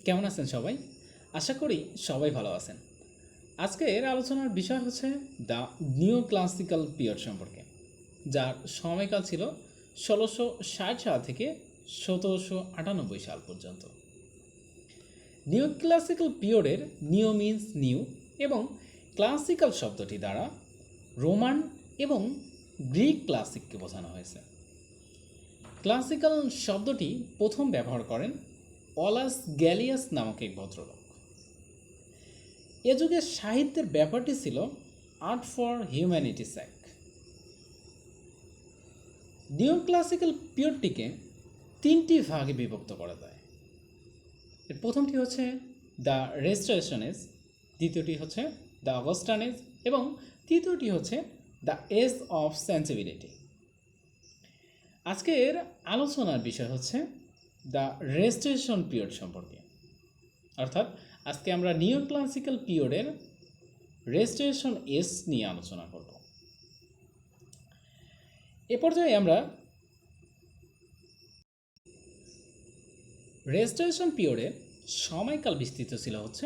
কেমন আছেন সবাই? আশা করি সবাই ভালো আছেন। আজকের আলোচনার বিষয় হচ্ছে দ্য নিও ক্লাসিক্যাল পিরিয়ড সম্পর্কে, যার সময়কাল ছিল ১৬৬০ সাল থেকে ১৭৯৮ সাল পর্যন্ত। নিও ক্লাসিক্যাল পিরিয়ডের নিও মিন্স নিউ এবং ক্লাসিক্যাল শব্দটি দ্বারা রোমান এবং গ্রিক ক্লাসিককে বোঝানো হয়েছে। ক্লাসিক্যাল শব্দটি প্রথম ব্যবহার করেন অলাস গ্যালিয়াস নামক এক ভদ্রলোক। এ যুগে সাহিত্যের ব্যাপারটি ছিল art for humanity sake. Neo classical পিরিয়ডটিকে তিনটি ভাগে বিভক্ত করা যায়। এর প্রথমটি হচ্ছে দ্য রেস্টোরেশন এজ, দ্বিতীয়টি হচ্ছে দ্য অগস্টান এজ এবং তৃতীয়টি হচ্ছে দ্য এজ অফ সেন্সিবিলিটি। আজকের আলোচনার বিষয় হচ্ছে দ্য রেস্টোরেশন পিরিয়ড সম্পর্কে, অর্থাৎ আজকে আমরা নিও ক্লাসিক্যাল পিরিয়ডের রেস্টোরেশন এজ নিয়ে আলোচনা করব। এ পর্যায়ে আমরা রেস্টোরেশন পিরিয়ডের সময়কাল বিস্তৃত ছিল হচ্ছে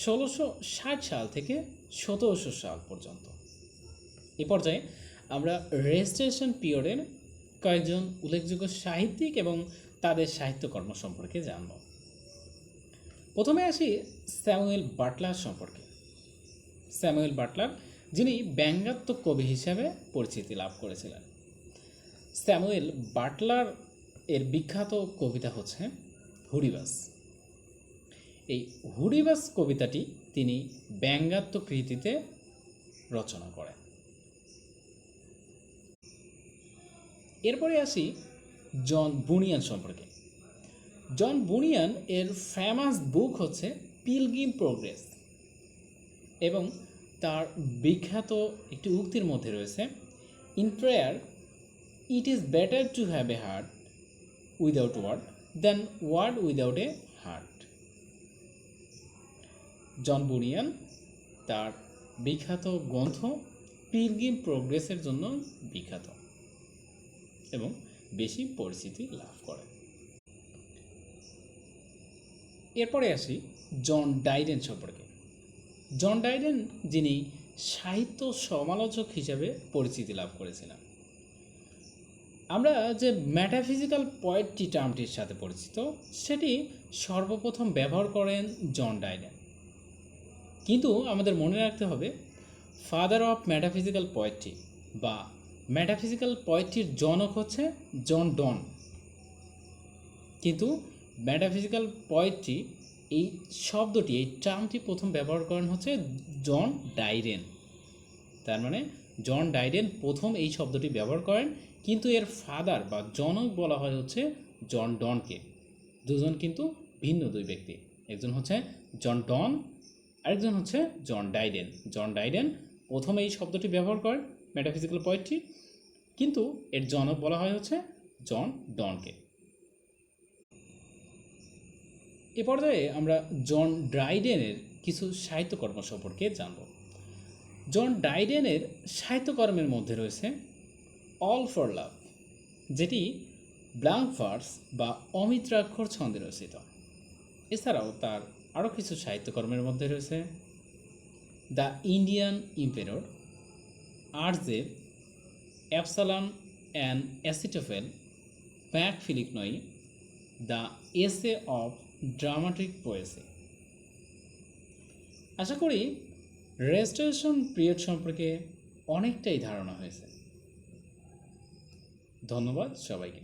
১৬৬০ সাল থেকে ১৭০০ সাল পর্যন্ত। এ পর্যায়ে আমরা রেস্টোরেশন পিরিয়ডের কয়েকজন উল্লেখযোগ্য সাহিত্যিক এবং তাদের সাহিত্যকর্ম সম্পর্কে জানব। প্রথমে আসি স্যামুয়েল বাটলার সম্পর্কে। স্যামুয়েল বাটলার, যিনি ব্যঙ্গাত্মক কবি হিসাবে পরিচিতি লাভ করেছিলেন। স্যামুয়েল বাটলার এর বিখ্যাত কবিতা হচ্ছে হুডিবাস। এই হুডিবাস কবিতাটি তিনি ব্যঙ্গাত্মক রীতিতে রচনা করেন। এরপরে আসি জন বুনিয়ান সম্পর্কে। জন বুনিয়ান এর ফেমাস বুক হচ্ছে পিলগ্রিম প্রোগ্রেস এবং তার বিখ্যাত একটি উক্তির মধ্যে রয়েছে, in prayer it is better to have a heart without word than word without a heart. John Bunyan তার বিখ্যাত গ্রন্থ পিলগ্রিম প্রোগ্রেসের জন্য বিখ্যাত এবং বেশি পরিচিতি লাভ করে। এরপরে আসি জন ডাইডেন সম্পর্কে। জন ডাইডেন, যিনি সাহিত্য সমালোচক হিসেবে পরিচিতি লাভ করেছিলেন। আমরা যে মেটাফিজিক্যাল পোয়েট্রি টার্মটির সাথে পরিচিত, সেটি সর্বপ্রথম ব্যবহার করেন জন ডাইডেন। কিন্তু আমাদের মনে রাখতে হবে, ফাদার অফ মেটাফিজিক্যাল পোয়েট্রি বা মেটাফিজিক্যাল পোয়েট্রির জনক হচ্ছে জন ডন, কিন্তু মেটাফিজিক্যাল পোয়েট্রি এই শব্দটি, এই টার্মটি প্রথম ব্যবহার করেন হচ্ছে জন ডাইডেন। তার মানে জন ডাইডেন প্রথম এই শব্দটি ব্যবহার করেন, কিন্তু এর ফাদার বা জনক বলা হয় হচ্ছে জন ডনকে। দুজন কিন্তু ভিন্ন দুই ব্যক্তি, একজন হচ্ছে জন ডন, আরেকজন হচ্ছে জন ডাইডেন। জন ডাইডেন প্রথম এই শব্দটি ব্যবহার করেন মেটাফিজিক্যাল পোয়েট্রি, কিন্তু এর জনক বলা হয় হচ্ছে জন ডনকে। এ পর্যায়ে আমরা জন ডাইডেনের কিছু সাহিত্যকর্ম সম্পর্কে জানব। জন ডাইডেনের সাহিত্যকর্মের মধ্যে রয়েছে অল ফর লাভ, যেটি ব্ল্যাঙ্ক ভার্স বা অমিত্রাক্ষর ছন্দে রচিত। এছাড়াও তার আরও কিছু সাহিত্যকর্মের মধ্যে রয়েছে the Indian emperor, Aurangzeb, Absalom and Achitophel, Mac Flecknoe, the essay of dramatic poesy. আশা করি রেস্টোরেশন পিরিয়ড সম্পর্কে অনেকটাই ধারণা হয়েছে। ধন্যবাদ সবাইকে।